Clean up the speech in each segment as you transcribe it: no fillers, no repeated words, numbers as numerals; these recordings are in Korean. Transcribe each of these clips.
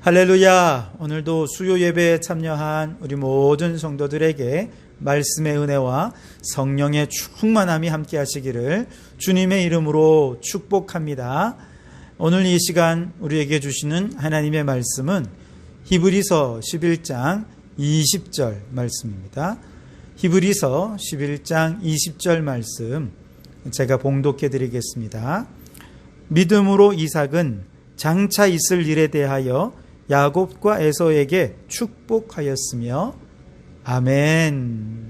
할렐루야! 오늘도 수요 예배에 참여한 우리 모든 성도들에게 말씀의 은혜와 성령의 충만함이 함께 하시기를 주님의 이름으로 축복합니다. 오늘 이 시간 우리에게 주시는 하나님의 말씀은 히브리서 11장 20절 말씀입니다. 히브리서 11장 20절 말씀 제가 봉독해 드리겠습니다. 믿음으로 이삭은 장차 있을 일에 대하여 야곱과 에서에게 축복하였으며 아멘.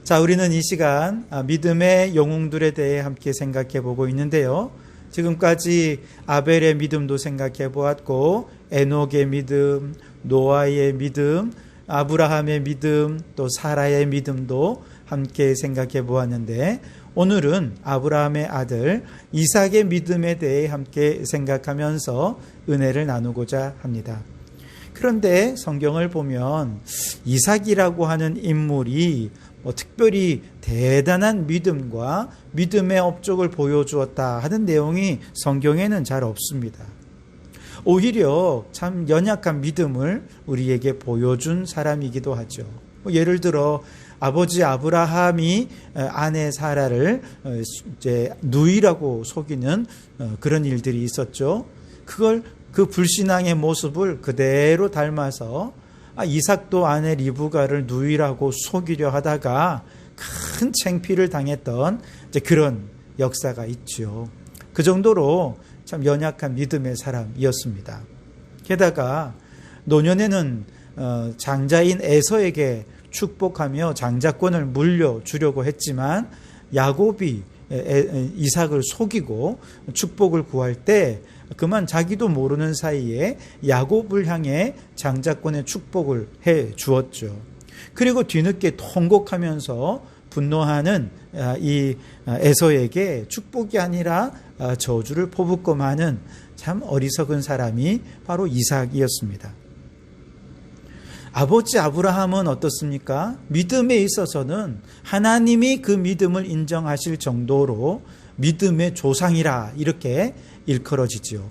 자, 우리는 이 시간 믿음의 영웅들에 대해 함께 생각해 보고 있는데요. 지금까지 아벨의 믿음도 생각해 보았고, 에녹의 믿음, 노아의 믿음, 아브라함의 믿음, 또 사라의 믿음도 함께 생각해 보았는데, 오늘은 아브라함의 아들 이삭의 믿음에 대해 함께 생각하면서 은혜를 나누고자 합니다. 그런데 성경을 보면 이삭이라고 하는 인물이 특별히 대단한 믿음과 믿음의 업적을 보여주었다 하는 내용이 성경에는 잘 없습니다. 오히려 참 연약한 믿음을 우리에게 보여준 사람이기도 하죠. 예를 들어 아버지 아브라함이 아내 사라를 이제 누이라고 속이는 그런 일들이 있었죠. 그 불신앙의 모습을 그대로 닮아서 이삭도 아내 리브가를 누이라고 속이려 하다가 큰 창피를 당했던 이제 그런 역사가 있죠. 그 정도로 참 연약한 믿음의 사람이었습니다. 게다가 노년에는 장자인 에서에게 축복하며 장자권을 물려주려고 했지만 야곱이 이삭을 속이고 축복을 구할 때 그만 자기도 모르는 사이에 야곱을 향해 장자권의 축복을 해 주었죠. 그리고 뒤늦게 통곡하면서 분노하는 이 에서에게 축복이 아니라 저주를 퍼붓고 마는 참 어리석은 사람이 바로 이삭이었습니다. 아버지 아브라함은 어떻습니까? 믿음에 있어서는 하나님이 그 믿음을 인정하실 정도로 믿음의 조상이라 이렇게 일컬어지죠.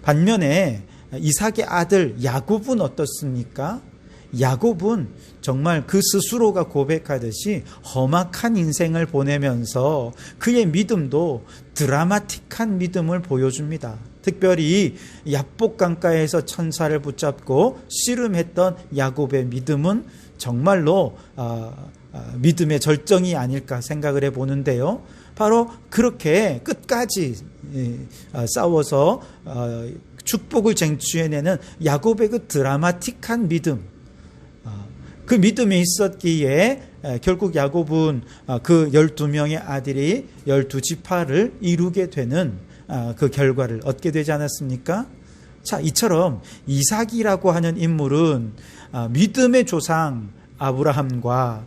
반면에 이삭의 아들 야곱은 어떻습니까? 야곱은 정말 그 스스로가 고백하듯이 험악한 인생을 보내면서 그의 믿음도 드라마틱한 믿음을 보여줍니다. 특별히 야복 강가에서 천사를 붙잡고 씨름했던 야곱의 믿음은 정말로 믿음의 절정이 아닐까 생각을 해보는데요. 바로 그렇게 끝까지 싸워서 축복을 쟁취해내는 야곱의 그 드라마틱한 믿음, 그 믿음이 있었기에 결국 야곱은 그 12명의 아들이 12지파를 이루게 되는 그 결과를 얻게 되지 않았습니까? 자, 이처럼 이삭이라고 하는 인물은 믿음의 조상 아브라함과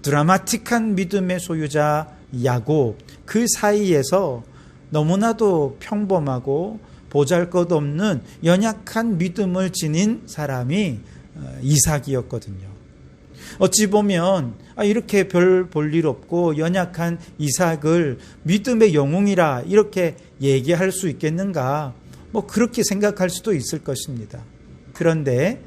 드라마틱한 믿음의 소유자 야곱, 그 사이에서 너무나도 평범하고 보잘것없는 연약한 믿음을 지닌 사람이 이삭이었거든요. 어찌 보면 이렇게 별 볼 일 없고 연약한 이삭을 믿음의 영웅이라 이렇게 얘기할 수 있겠는가? 그렇게 생각할 수도 있을 것입니다. 그런데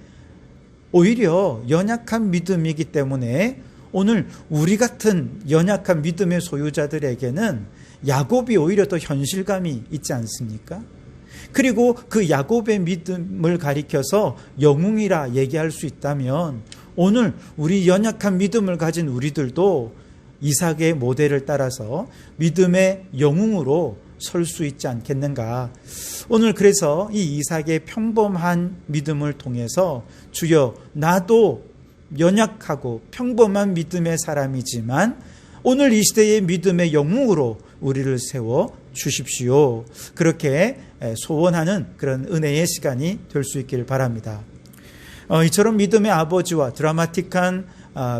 오히려 연약한 믿음이기 때문에 오늘 우리 같은 연약한 믿음의 소유자들에게는 야곱이 오히려 더 현실감이 있지 않습니까? 그리고 그 야곱의 믿음을 가리켜서 영웅이라 얘기할 수 있다면 오늘 우리 연약한 믿음을 가진 우리들도 이삭의 모델을 따라서 믿음의 영웅으로 설 수 있지 않겠는가. 오늘 그래서 이 이삭의 평범한 믿음을 통해서 주여 나도 연약하고 평범한 믿음의 사람이지만 오늘 이 시대의 믿음의 영웅으로 우리를 세워 주십시오. 그렇게 소원하는 그런 은혜의 시간이 될 수 있길 바랍니다. 이처럼 믿음의 아버지와 드라마틱한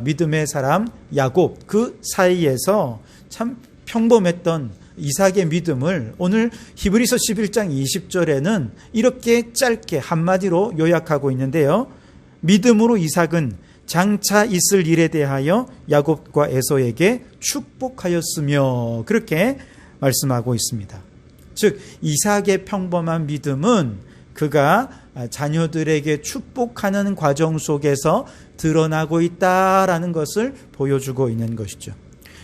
믿음의 사람 야곱, 그 사이에서 참 평범했던 이삭의 믿음을 오늘 히브리서 11장 20절에는 이렇게 짧게 한마디로 요약하고 있는데요. 믿음으로 이삭은 장차 있을 일에 대하여 야곱과 에서에게 축복하였으며, 그렇게 말씀하고 있습니다. 즉 이삭의 평범한 믿음은 그가 자녀들에게 축복하는 과정 속에서 드러나고 있다라는 것을 보여주고 있는 것이죠.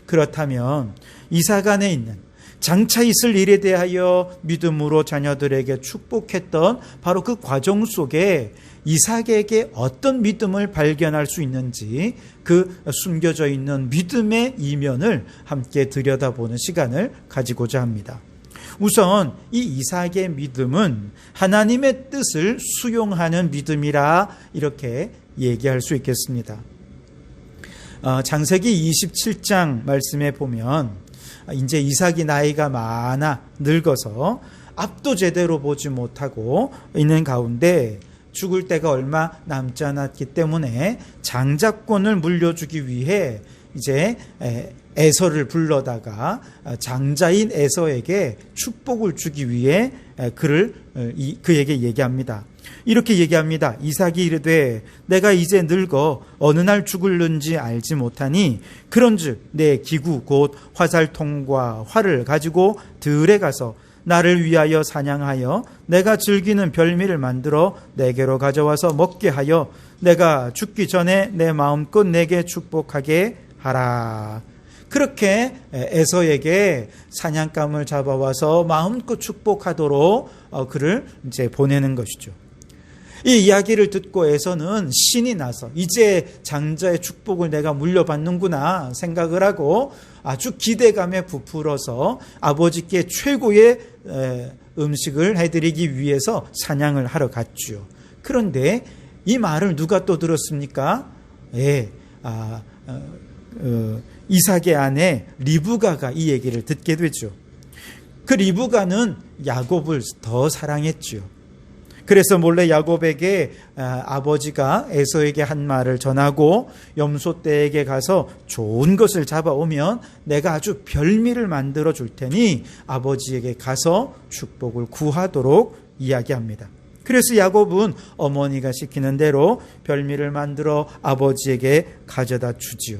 그렇다면 이삭 안에 있는 장차 있을 일에 대하여 믿음으로 자녀들에게 축복했던 바로 그 과정 속에 이삭에게 어떤 믿음을 발견할 수 있는지, 그 숨겨져 있는 믿음의 이면을 함께 들여다보는 시간을 가지고자 합니다. 우선 이 이삭의 믿음은 하나님의 뜻을 수용하는 믿음이라 이렇게 얘기할 수 있겠습니다. 창세기 27장 말씀에 보면 이제 이삭이 나이가 많아 늙어서 앞도 제대로 보지 못하고 있는 가운데 죽을 때가 얼마 남지 않았기 때문에 장자권을 물려주기 위해 이제 에서를 불러다가 장자인 에서에게 축복을 주기 위해 그에게 얘기합니다. 이렇게 얘기합니다. 이삭이 이르되 내가 이제 늙어 어느 날 죽을는지 알지 못하니 그런즉 내 기구 곧 화살통과 활을 가지고 들에 가서 나를 위하여 사냥하여 내가 즐기는 별미를 만들어 내게로 가져와서 먹게 하여 내가 죽기 전에 내 마음껏 내게 축복하게 하라. 그렇게 에서에게 사냥감을 잡아와서 마음껏 축복하도록 그를 이제 보내는 것이죠. 이 이야기를 듣고 에서는 신이 나서 이제 장자의 축복을 내가 물려받는구나 생각을 하고 아주 기대감에 부풀어서 아버지께 최고의 음식을 해드리기 위해서 사냥을 하러 갔죠. 그런데 이 말을 누가 또 들었습니까? 이삭의 아내 리브가가 이 얘기를 듣게 되죠. 그 리브가는 야곱을 더 사랑했죠. 그래서 몰래 야곱에게 아버지가 에서에게 한 말을 전하고 염소떼에게 가서 좋은 것을 잡아오면 내가 아주 별미를 만들어 줄 테니 아버지에게 가서 축복을 구하도록 이야기합니다. 그래서 야곱은 어머니가 시키는 대로 별미를 만들어 아버지에게 가져다 주지요.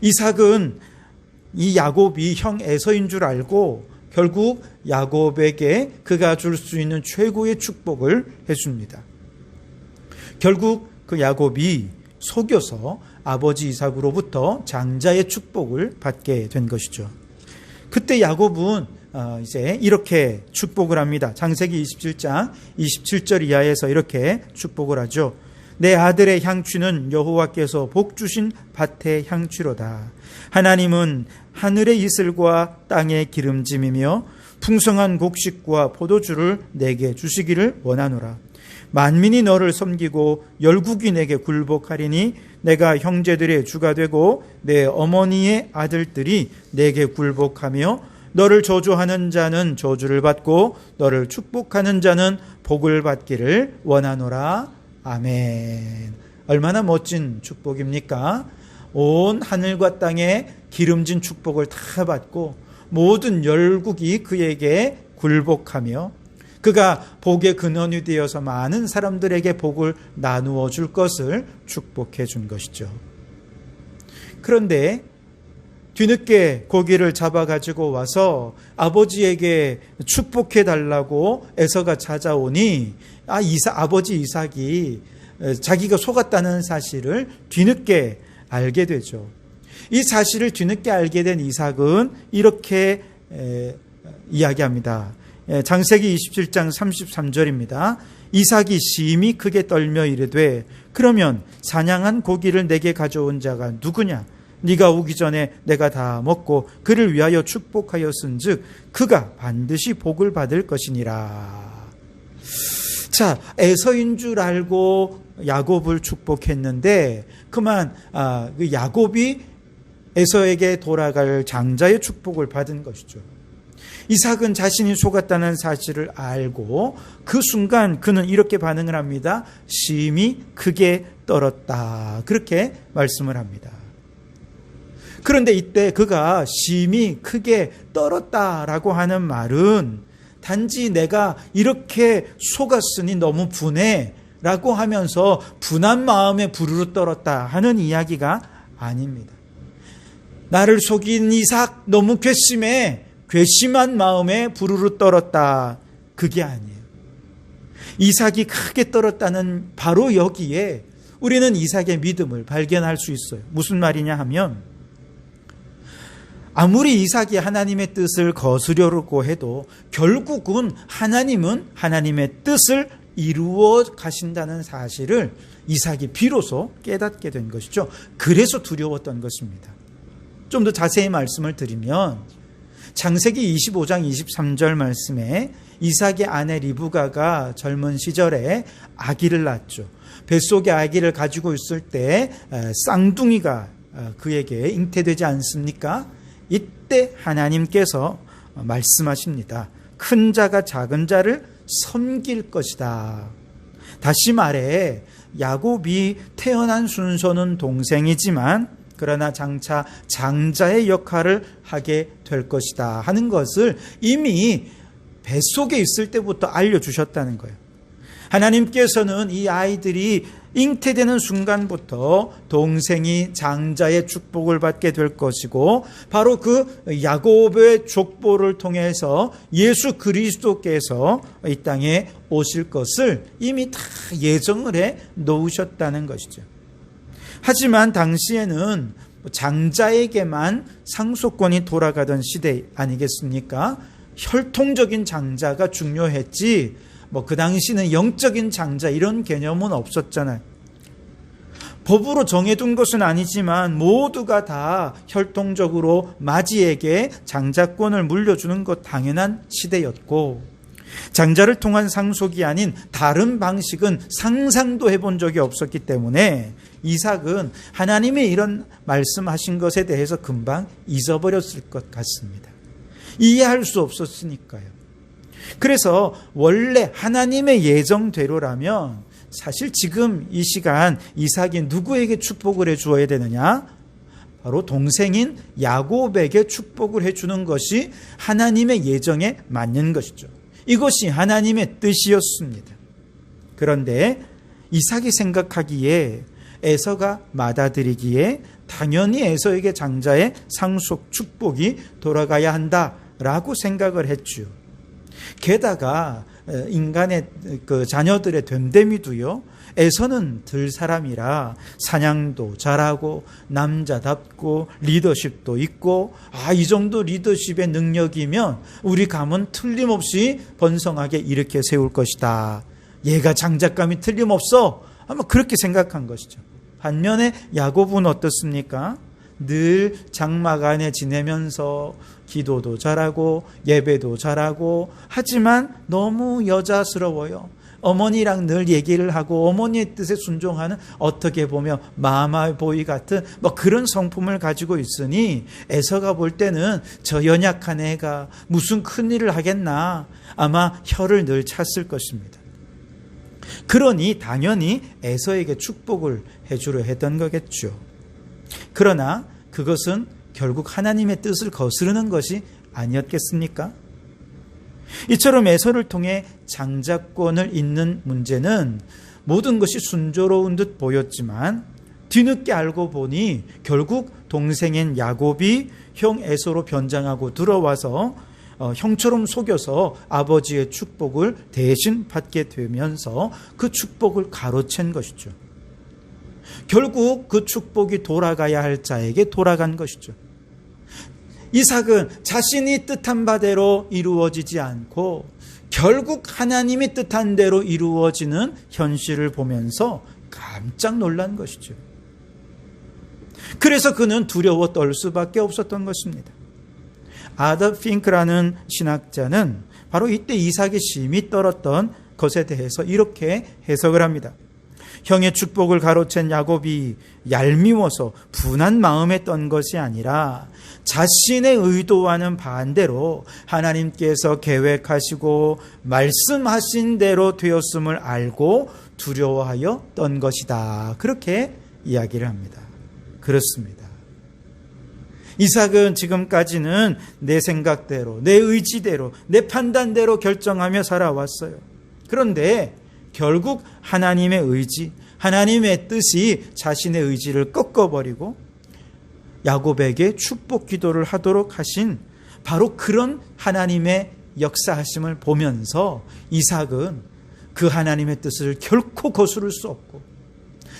이삭은 이 야곱이 형 에서인 줄 알고 결국 야곱에게 그가 줄 수 있는 최고의 축복을 해줍니다. 결국 그 야곱이 속여서 아버지 이삭으로부터 장자의 축복을 받게 된 것이죠. 그때 야곱은 이제 이렇게 축복을 합니다. 창세기 27장 27절 이하에서 이렇게 축복을 하죠. 내 아들의 향취는 여호와께서 복 주신 밭의 향취로다. 하나님은 하늘의 이슬과 땅의 기름짐이며 풍성한 곡식과 포도주를 내게 주시기를 원하노라. 만민이 너를 섬기고 열국이 내게 굴복하리니 내가 형제들의 주가 되고 내 어머니의 아들들이 내게 굴복하며 너를 저주하는 자는 저주를 받고 너를 축복하는 자는 복을 받기를 원하노라. 아멘. 얼마나 멋진 축복입니까? 온 하늘과 땅에 기름진 축복을 다 받고 모든 열국이 그에게 굴복하며 그가 복의 근원이 되어서 많은 사람들에게 복을 나누어 줄 것을 축복해 준 것이죠. 그런데 뒤늦게 고기를 잡아가지고 와서 아버지에게 축복해 달라고 에서가 찾아오니 아버지 이삭이 자기가 속았다는 사실을 뒤늦게 알게 되죠. 이 사실을 뒤늦게 알게 된 이삭은 이렇게 이야기합니다. 창세기 27장 33절입니다. 이삭이 심히 크게 떨며 이르되 그러면 사냥한 고기를 내게 가져온 자가 누구냐? 네가 오기 전에 내가 다 먹고 그를 위하여 축복하였은즉 그가 반드시 복을 받을 것이니라. 자, 에서인 줄 알고 야곱을 축복했는데 그만 그 야곱이 에서에게 돌아갈 장자의 축복을 받은 것이죠. 이삭은 자신이 속았다는 사실을 알고 그 순간 그는 이렇게 반응을 합니다. 심히 크게 떨었다. 그렇게 말씀을 합니다. 그런데 이때 그가 심히 크게 떨었다라고 하는 말은 단지 내가 이렇게 속았으니 너무 분해 라고 하면서 분한 마음에 부르르 떨었다 하는 이야기가 아닙니다. 나를 속인 이삭 너무 괘씸해 괘씸한 마음에 부르르 떨었다. 그게 아니에요. 이삭이 크게 떨었다는 바로 여기에 우리는 이삭의 믿음을 발견할 수 있어요. 무슨 말이냐 하면, 아무리 이삭이 하나님의 뜻을 거스르려고 해도 결국은 하나님은 하나님의 뜻을 이루어 가신다는 사실을 이삭이 비로소 깨닫게 된 것이죠. 그래서 두려웠던 것입니다. 좀 더 자세히 말씀을 드리면, 창세기 25장 23절 말씀에 이삭의 아내 리브가가 젊은 시절에 아기를 낳았죠. 뱃속에 아기를 가지고 있을 때 쌍둥이가 그에게 잉태되지 않습니까? 이때 하나님께서 말씀하십니다. 큰 자가 작은 자를 섬길 것이다. 다시 말해 야곱이 태어난 순서는 동생이지만 그러나 장차 장자의 역할을 하게 될 것이다 하는 것을 이미 뱃속에 있을 때부터 알려주셨다는 거예요. 하나님께서는 이 아이들이 잉태되는 순간부터 동생이 장자의 축복을 받게 될 것이고, 바로 그 야곱의 족보를 통해서 예수 그리스도께서 이 땅에 오실 것을 이미 다 예정을 해 놓으셨다는 것이죠. 하지만 당시에는 장자에게만 상속권이 돌아가던 시대 아니겠습니까? 혈통적인 장자가 중요했지 그 당시는 영적인 장자 이런 개념은 없었잖아요. 법으로 정해둔 것은 아니지만 모두가 다 혈통적으로 마지에게 장자권을 물려주는 것 당연한 시대였고, 장자를 통한 상속이 아닌 다른 방식은 상상도 해본 적이 없었기 때문에 이삭은 하나님의 이런 말씀하신 것에 대해서 금방 잊어버렸을 것 같습니다. 이해할 수 없었으니까요. 그래서 원래 하나님의 예정대로라면 사실 지금 이 시간 이삭이 누구에게 축복을 해주어야 되느냐? 바로 동생인 야곱에게 축복을 해주는 것이 하나님의 예정에 맞는 것이죠. 이것이 하나님의 뜻이었습니다. 그런데 이삭이 생각하기에, 에서가 받아들이기에 당연히 에서에게 장자의 상속 축복이 돌아가야 한다라고 생각을 했죠. 게다가 인간의 그 자녀들의 됨됨이도요, 에서는 들 사람이라 사냥도 잘하고 남자답고 리더십도 있고, 이 정도 리더십의 능력이면 우리 가문 틀림없이 번성하게 일으켜 세울 것이다. 얘가 장작감이 틀림없어. 아마 그렇게 생각한 것이죠. 반면에 야곱은 어떻습니까? 늘 장막 안에 지내면서 기도도 잘하고 예배도 잘하고, 하지만 너무 여자스러워요. 어머니랑 늘 얘기를 하고 어머니의 뜻에 순종하는, 어떻게 보면 마마보이 같은 그런 성품을 가지고 있으니 에서가 볼 때는 저 연약한 애가 무슨 큰일을 하겠나, 아마 혀를 늘 찼을 것입니다. 그러니 당연히 에서에게 축복을 해주려 했던 거겠죠. 그러나 그것은 결국 하나님의 뜻을 거스르는 것이 아니었겠습니까? 이처럼 에서를 통해 장자권을 잇는 문제는 모든 것이 순조로운 듯 보였지만 뒤늦게 알고 보니 결국 동생인 야곱이 형 에서로 변장하고 들어와서 형처럼 속여서 아버지의 축복을 대신 받게 되면서 그 축복을 가로챈 것이죠. 결국 그 축복이 돌아가야 할 자에게 돌아간 것이죠. 이삭은 자신이 뜻한 바대로 이루어지지 않고 결국 하나님이 뜻한 대로 이루어지는 현실을 보면서 깜짝 놀란 것이죠. 그래서 그는 두려워 떨 수밖에 없었던 것입니다. 아더 핑크라는 신학자는 바로 이때 이삭이 심히 떨었던 것에 대해서 이렇게 해석을 합니다. 형의 축복을 가로챈 야곱이 얄미워서 분한 마음에 떤 것이 아니라 자신의 의도와는 반대로 하나님께서 계획하시고 말씀하신 대로 되었음을 알고 두려워하여 떤 것이다. 그렇게 이야기를 합니다. 그렇습니다. 이삭은 지금까지는 내 생각대로, 내 의지대로, 내 판단대로 결정하며 살아왔어요. 그런데 결국 하나님의 의지, 하나님의 뜻이 자신의 의지를 꺾어버리고 야곱에게 축복 기도를 하도록 하신 바로 그런 하나님의 역사하심을 보면서 이삭은 그 하나님의 뜻을 결코 거스를 수 없고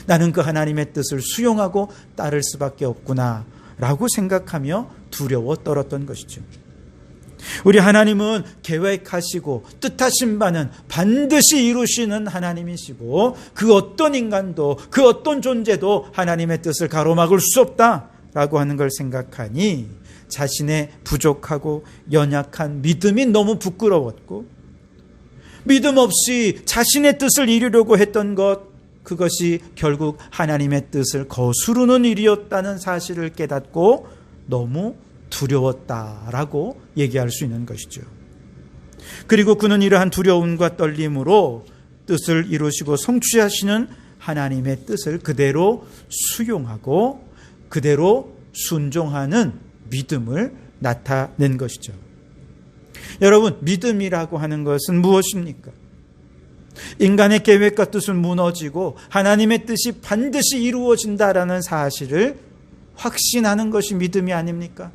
나는 그 하나님의 뜻을 수용하고 따를 수밖에 없구나 라고 생각하며 두려워 떨었던 것이죠. 우리 하나님은 계획하시고 뜻하신 바는 반드시 이루시는 하나님이시고 그 어떤 인간도 그 어떤 존재도 하나님의 뜻을 가로막을 수 없다라고 하는 걸 생각하니 자신의 부족하고 연약한 믿음이 너무 부끄러웠고 믿음 없이 자신의 뜻을 이루려고 했던 것, 그것이 결국 하나님의 뜻을 거스르는 일이었다는 사실을 깨닫고 너무 두려웠다라고 얘기할 수 있는 것이죠. 그리고 그는 이러한 두려움과 떨림으로 뜻을 이루시고 성취하시는 하나님의 뜻을 그대로 수용하고 그대로 순종하는 믿음을 나타낸 것이죠. 여러분, 믿음이라고 하는 것은 무엇입니까? 인간의 계획과 뜻은 무너지고 하나님의 뜻이 반드시 이루어진다라는 사실을 확신하는 것이 믿음이 아닙니까?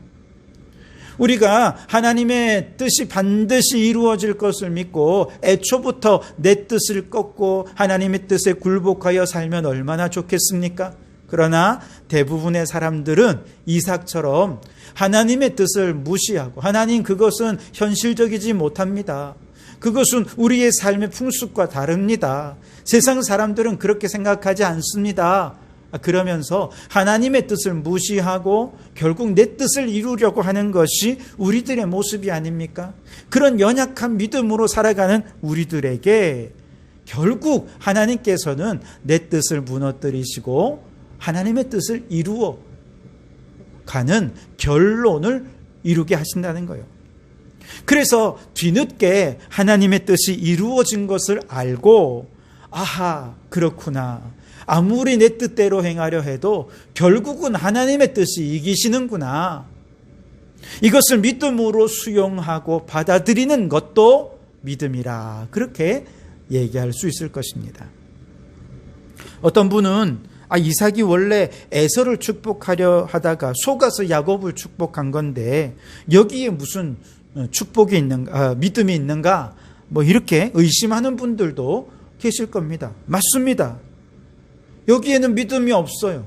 우리가 하나님의 뜻이 반드시 이루어질 것을 믿고 애초부터 내 뜻을 꺾고 하나님의 뜻에 굴복하여 살면 얼마나 좋겠습니까? 그러나 대부분의 사람들은 이삭처럼 하나님의 뜻을 무시하고 하나님 그것은 현실적이지 못합니다. 그것은 우리의 삶의 풍습과 다릅니다. 세상 사람들은 그렇게 생각하지 않습니다. 그러면서 하나님의 뜻을 무시하고 결국 내 뜻을 이루려고 하는 것이 우리들의 모습이 아닙니까? 그런 연약한 믿음으로 살아가는 우리들에게 결국 하나님께서는 내 뜻을 무너뜨리시고 하나님의 뜻을 이루어 가는 결론을 이루게 하신다는 거예요. 그래서 뒤늦게 하나님의 뜻이 이루어진 것을 알고 아하, 그렇구나. 아무리 내 뜻대로 행하려 해도 결국은 하나님의 뜻이 이기시는구나. 이것을 믿음으로 수용하고 받아들이는 것도 믿음이라. 그렇게 얘기할 수 있을 것입니다. 어떤 분은 이삭이 원래 에서를 축복하려 하다가 속아서 야곱을 축복한 건데 여기에 무슨 축복이 있는가, 믿음이 있는가, 이렇게 의심하는 분들도 계실 겁니다. 맞습니다. 여기에는 믿음이 없어요.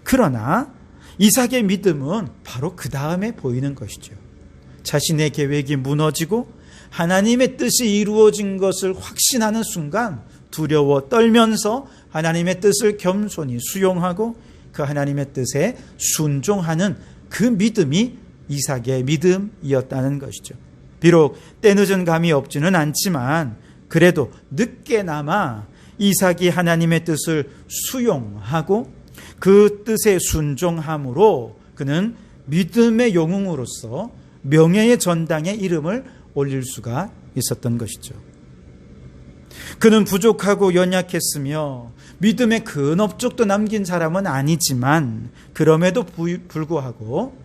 그러나 이삭의 믿음은 바로 그 다음에 보이는 것이죠. 자신의 계획이 무너지고 하나님의 뜻이 이루어진 것을 확신하는 순간 두려워 떨면서 하나님의 뜻을 겸손히 수용하고 그 하나님의 뜻에 순종하는 그 믿음이 이삭의 믿음이었다는 것이죠. 비록 때늦은 감이 없지는 않지만 그래도 늦게나마 이삭이 하나님의 뜻을 수용하고 그 뜻에 순종함으로 그는 믿음의 영웅으로서 명예의 전당에 이름을 올릴 수가 있었던 것이죠. 그는 부족하고 연약했으며 믿음의 큰 업적도 남긴 사람은 아니지만 그럼에도 불구하고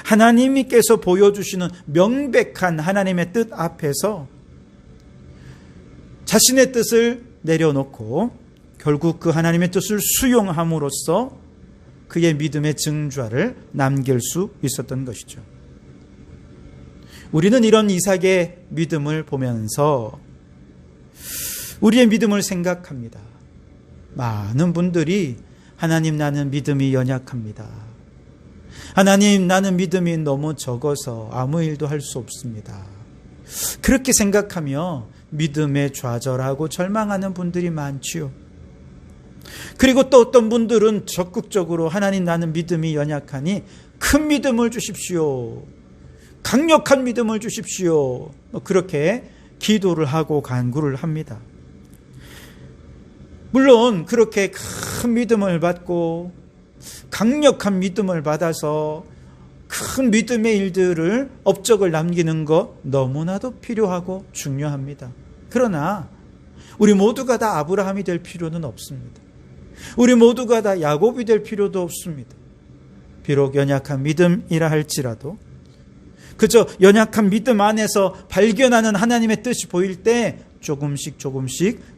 하나님께서 보여주시는 명백한 하나님의 뜻 앞에서 자신의 뜻을 내려놓고 결국 그 하나님의 뜻을 수용함으로써 그의 믿음의 증좌를 남길 수 있었던 것이죠. 우리는 이런 이삭의 믿음을 보면서 우리의 믿음을 생각합니다. 많은 분들이 하나님, 나는 믿음이 연약합니다. 하나님, 나는 믿음이 너무 적어서 아무 일도 할 수 없습니다. 그렇게 생각하며 믿음에 좌절하고 절망하는 분들이 많지요. 그리고 또 어떤 분들은 적극적으로 하나님, 나는 믿음이 연약하니 큰 믿음을 주십시오. 강력한 믿음을 주십시오. 그렇게 기도를 하고 간구를 합니다. 물론 그렇게 큰 믿음을 받고 강력한 믿음을 받아서 큰 믿음의 일들을 업적을 남기는 것 너무나도 필요하고 중요합니다. 그러나 우리 모두가 다 아브라함이 될 필요는 없습니다. 우리 모두가 다 야곱이 될 필요도 없습니다. 비록 연약한 믿음이라 할지라도 그저 연약한 믿음 안에서 발견하는 하나님의 뜻이 보일 때 조금씩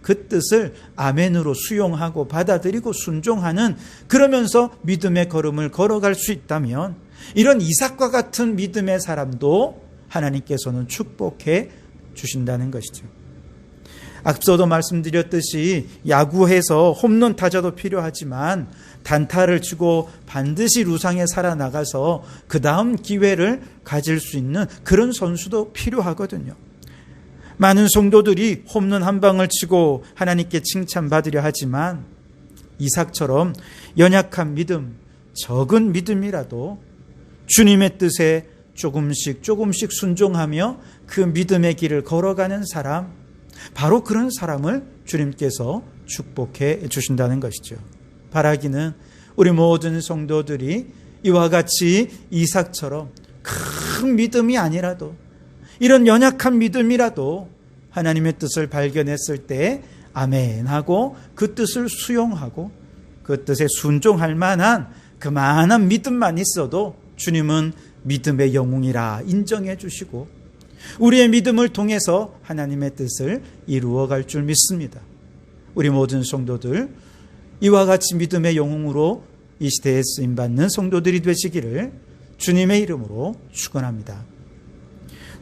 그 뜻을 아멘으로 수용하고 받아들이고 순종하는, 그러면서 믿음의 걸음을 걸어갈 수 있다면 이런 이삭과 같은 믿음의 사람도 하나님께서는 축복해 주신다는 것이죠. 앞서도 말씀드렸듯이 야구해서 홈런 타자도 필요하지만 단타를 치고 반드시 루상에 살아나가서 그 다음 기회를 가질 수 있는 그런 선수도 필요하거든요. 많은 성도들이 홈런 한 방을 치고 하나님께 칭찬받으려 하지만 이삭처럼 연약한 믿음, 적은 믿음이라도 주님의 뜻에 조금씩 순종하며 그 믿음의 길을 걸어가는 사람, 바로 그런 사람을 주님께서 축복해 주신다는 것이죠. 바라기는 우리 모든 성도들이 이와 같이 이삭처럼 큰 믿음이 아니라도, 이런 연약한 믿음이라도 하나님의 뜻을 발견했을 때 아멘하고 그 뜻을 수용하고 그 뜻에 순종할 만한 그만한 믿음만 있어도 주님은 믿음의 영웅이라 인정해 주시고 우리의 믿음을 통해서 하나님의 뜻을 이루어갈 줄 믿습니다. 우리 모든 성도들 이와 같이 믿음의 영웅으로 이 시대에 쓰임받는 성도들이 되시기를 주님의 이름으로 축원합니다.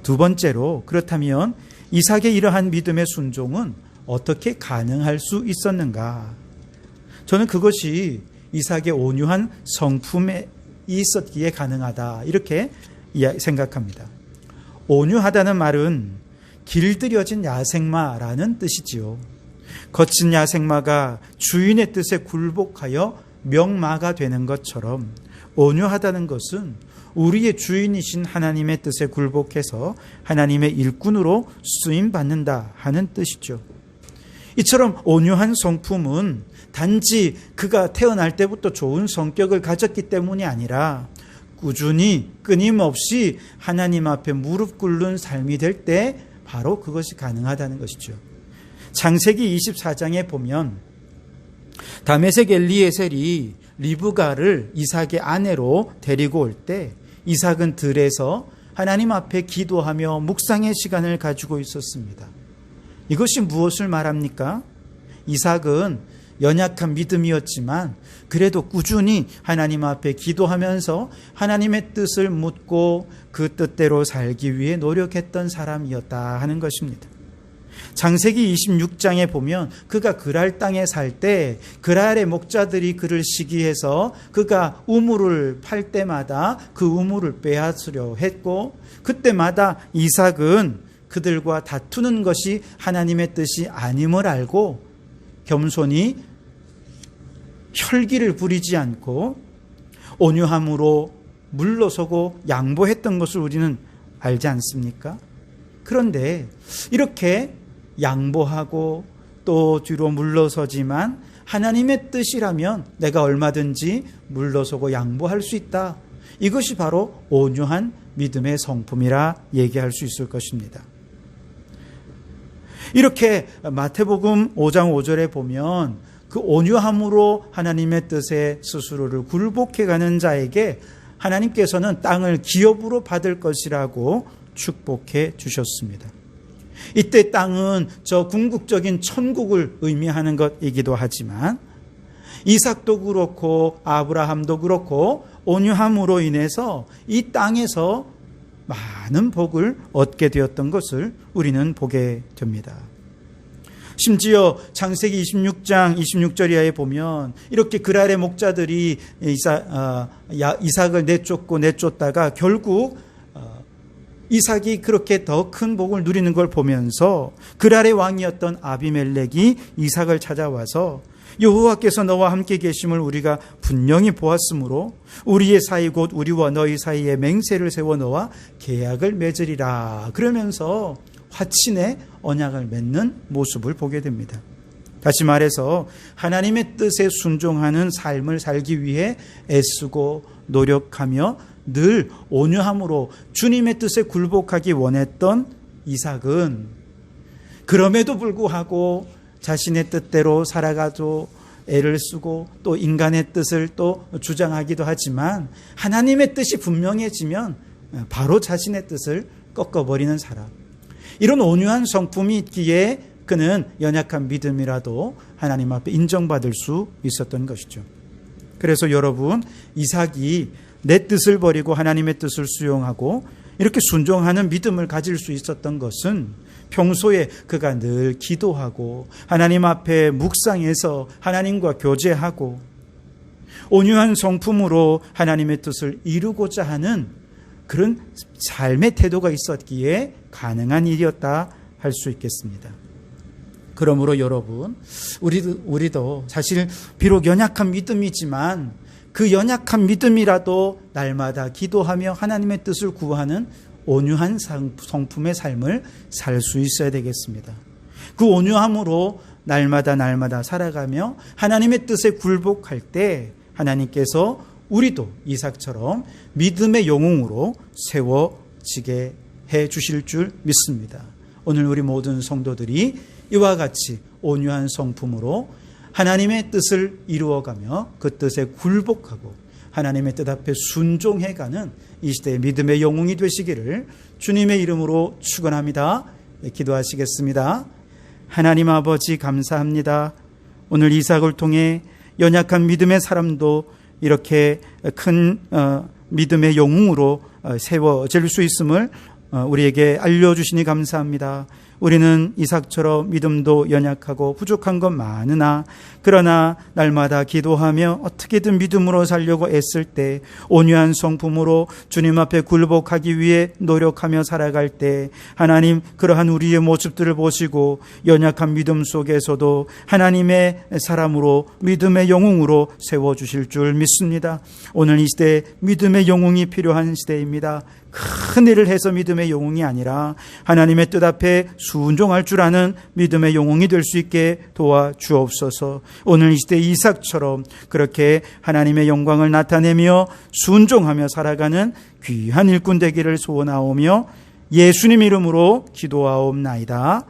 두 번째로, 그렇다면 이삭의 이러한 믿음의 순종은 어떻게 가능할 수 있었는가? 저는 그것이 이삭의 온유한 성품에 있었기에 가능하다, 이렇게 생각합니다. 온유하다는 말은 길들여진 야생마라는 뜻이지요. 거친 야생마가 주인의 뜻에 굴복하여 명마가 되는 것처럼 온유하다는 것은 우리의 주인이신 하나님의 뜻에 굴복해서 하나님의 일꾼으로 쓰임받는다 하는 뜻이죠. 이처럼 온유한 성품은 단지 그가 태어날 때부터 좋은 성격을 가졌기 때문이 아니라 꾸준히 끊임없이 하나님 앞에 무릎 꿇는 삶이 될 때 바로 그것이 가능하다는 것이죠. 창세기 24장에 보면 다메섹 엘리에셀이 리브가를 이삭의 아내로 데리고 올 때 이삭은 들에서 하나님 앞에 기도하며 묵상의 시간을 가지고 있었습니다. 이것이 무엇을 말합니까? 이삭은 연약한 믿음이었지만 그래도 꾸준히 하나님 앞에 기도하면서 하나님의 뜻을 묻고 그 뜻대로 살기 위해 노력했던 사람이었다 하는 것입니다. 창세기 26장에 보면 그가 그랄 땅에 살 때 그랄의 목자들이 그를 시기해서 그가 우물을 팔 때마다 그 우물을 빼앗으려 했고, 그때마다 이삭은 그들과 다투는 것이 하나님의 뜻이 아님을 알고 겸손히 혈기를 부리지 않고 온유함으로 물러서고 양보했던 것을 우리는 알지 않습니까? 그런데 이렇게 양보하고 또 뒤로 물러서지만 하나님의 뜻이라면 내가 얼마든지 물러서고 양보할 수 있다. 이것이 바로 온유한 믿음의 성품이라 얘기할 수 있을 것입니다. 이렇게 마태복음 5장 5절에 보면 그 온유함으로 하나님의 뜻에 스스로를 굴복해가는 자에게 하나님께서는 땅을 기업으로 받을 것이라고 축복해 주셨습니다. 이때 땅은 저 궁극적인 천국을 의미하는 것이기도 하지만 이삭도 그렇고 아브라함도 그렇고 온유함으로 인해서 이 땅에서 많은 복을 얻게 되었던 것을 우리는 보게 됩니다. 심지어 창세기 26장 26절 이하에 보면 이렇게 그랄의 목자들이 이삭을 내쫓다가 결국 이삭이 그렇게 더 큰 복을 누리는 걸 보면서 그랄의 왕이었던 아비멜렉이 이삭을 찾아와서 여호와께서 너와 함께 계심을 우리가 분명히 보았으므로 우리의 사이 곧 우리와 너희 사이에 맹세를 세워 너와 계약을 맺으리라, 그러면서 화친의 언약을 맺는 모습을 보게 됩니다. 다시 말해서 하나님의 뜻에 순종하는 삶을 살기 위해 애쓰고 노력하며 늘 온유함으로 주님의 뜻에 굴복하기 원했던 이삭은 그럼에도 불구하고 자신의 뜻대로 살아가도 애를 쓰고 또 인간의 뜻을 또 주장하기도 하지만 하나님의 뜻이 분명해지면 바로 자신의 뜻을 꺾어버리는 사람, 이런 온유한 성품이 있기에 그는 연약한 믿음이라도 하나님 앞에 인정받을 수 있었던 것이죠. 그래서 여러분, 이삭이 내 뜻을 버리고 하나님의 뜻을 수용하고 이렇게 순종하는 믿음을 가질 수 있었던 것은 평소에 그가 늘 기도하고 하나님 앞에 묵상해서 하나님과 교제하고 온유한 성품으로 하나님의 뜻을 이루고자 하는 그런 삶의 태도가 있었기에 가능한 일이었다 할 수 있겠습니다. 그러므로 여러분, 우리도 사실 비록 연약한 믿음이지만 그 연약한 믿음이라도 날마다 기도하며 하나님의 뜻을 구하는 온유한 성품의 삶을 살 수 있어야 되겠습니다. 그 온유함으로 날마다 살아가며 하나님의 뜻에 굴복할 때 하나님께서 우리도 이삭처럼 믿음의 영웅으로 세워지게 해 주실 줄 믿습니다. 오늘 우리 모든 성도들이 이와 같이 온유한 성품으로 하나님의 뜻을 이루어가며 그 뜻에 굴복하고 하나님의 뜻 앞에 순종해가는 이 시대의 믿음의 영웅이 되시기를 주님의 이름으로 축원합니다. 기도하시겠습니다. 하나님 아버지 감사합니다. 오늘 이삭을 통해 연약한 믿음의 사람도 이렇게 큰 믿음의 영웅으로 세워질 수 있음을 우리에게 알려주시니 감사합니다. 우리는 이삭처럼 믿음도 연약하고 부족한 것 많으나 그러나 날마다 기도하며 어떻게든 믿음으로 살려고 애쓸 때 온유한 성품으로 주님 앞에 굴복하기 위해 노력하며 살아갈 때 하나님 그러한 우리의 모습들을 보시고 연약한 믿음 속에서도 하나님의 사람으로 믿음의 영웅으로 세워주실 줄 믿습니다. 오늘 이 시대에 믿음의 영웅이 필요한 시대입니다. 큰 일을 해서 믿음의 영웅이 아니라 하나님의 뜻 앞에 순종할 줄 아는 믿음의 영웅이 될 수 있게 도와주옵소서. 오늘 이 시대 이삭처럼 그렇게 하나님의 영광을 나타내며 순종하며 살아가는 귀한 일꾼 되기를 소원하오며 예수님 이름으로 기도하옵나이다.